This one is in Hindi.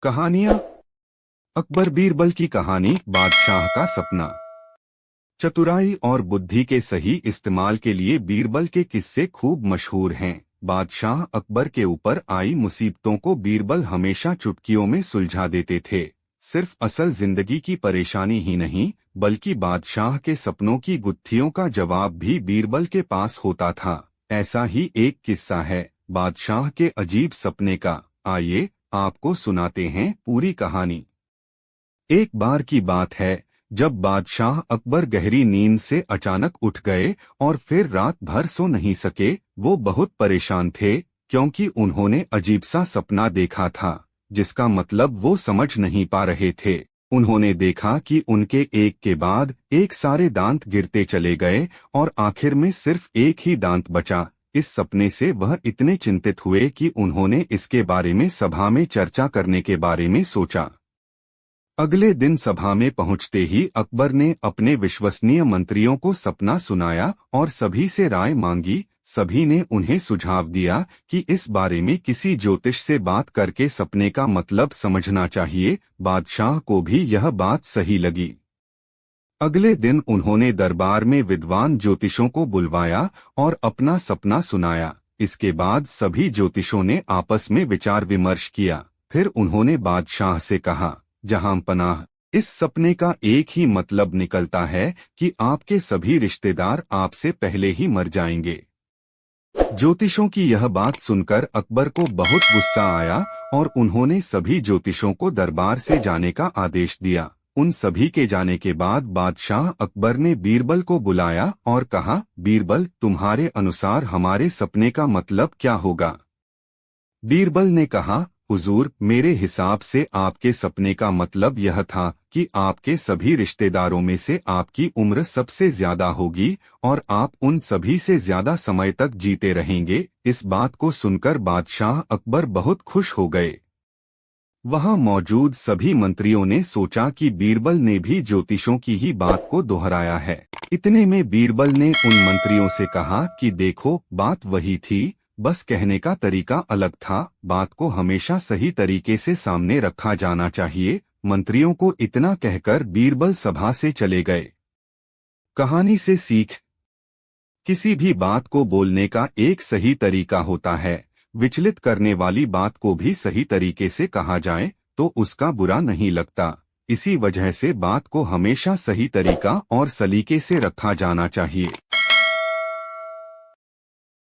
कहानियां। अकबर बीरबल की कहानी। बादशाह का सपना। चतुराई और बुद्धि के सही इस्तेमाल के लिए बीरबल के किस्से खूब मशहूर हैं। बादशाह अकबर के ऊपर आई मुसीबतों को बीरबल हमेशा चुटकियों में सुलझा देते थे। सिर्फ असल जिंदगी की परेशानी ही नहीं, बल्कि बादशाह के सपनों की गुत्थियों का जवाब भी बीरबल के पास होता था। ऐसा ही एक किस्सा है बादशाह के अजीब सपने का। आइए आपको सुनाते हैं पूरी कहानी। एक बार की बात है जब बादशाह अकबर गहरी नींद से अचानक उठ गए और फिर रात भर सो नहीं सके। वो बहुत परेशान थे क्योंकि उन्होंने अजीब सा सपना देखा था जिसका मतलब वो समझ नहीं पा रहे थे। उन्होंने देखा कि उनके एक के बाद एक सारे दांत गिरते चले गए और आखिर में सिर्फ एक ही दांत बचा। इस सपने से वह इतने चिंतित हुए कि उन्होंने इसके बारे में सभा में चर्चा करने के बारे में सोचा। अगले दिन सभा में पहुंचते ही अकबर ने अपने विश्वसनीय मंत्रियों को सपना सुनाया और सभी से राय मांगी। सभी ने उन्हें सुझाव दिया कि इस बारे में किसी ज्योतिष से बात करके सपने का मतलब समझना चाहिए। बादशाह को भी यह बात सही लगी। अगले दिन उन्होंने दरबार में विद्वान ज्योतिषों को बुलवाया और अपना सपना सुनाया। इसके बाद सभी ज्योतिषों ने आपस में विचार विमर्श किया। फिर उन्होंने बादशाह से कहा, जहां पनाह, इस सपने का एक ही मतलब निकलता है कि आपके सभी रिश्तेदार आपसे पहले ही मर जाएंगे। ज्योतिषों की यह बात सुनकर अकबर को बहुत गुस्सा आया और उन्होंने सभी ज्योतिषों को दरबार से जाने का आदेश दिया। उन सभी के जाने के बाद बादशाह अकबर ने बीरबल को बुलाया और कहा, बीरबल, तुम्हारे अनुसार हमारे सपने का मतलब क्या होगा? बीरबल ने कहा, हुजूर, मेरे हिसाब से आपके सपने का मतलब यह था कि आपके सभी रिश्तेदारों में से आपकी उम्र सबसे ज्यादा होगी और आप उन सभी से ज्यादा समय तक जीते रहेंगे। इस बात को सुनकर बादशाह अकबर बहुत खुश हो गए। वहां मौजूद सभी मंत्रियों ने सोचा कि बीरबल ने भी ज्योतिषों की ही बात को दोहराया है। इतने में बीरबल ने उन मंत्रियों से कहा कि देखो, बात वही थी, बस कहने का तरीका अलग था। बात को हमेशा सही तरीके से सामने रखा जाना चाहिए। मंत्रियों को इतना कहकर बीरबल सभा से चले गए। कहानी से सीख। किसी भी बात को बोलने का एक सही तरीका होता है। विचलित करने वाली बात को भी सही तरीके से कहा जाए तो उसका बुरा नहीं लगता। इसी वजह से बात को हमेशा सही तरीका और सलीके से रखा जाना चाहिए।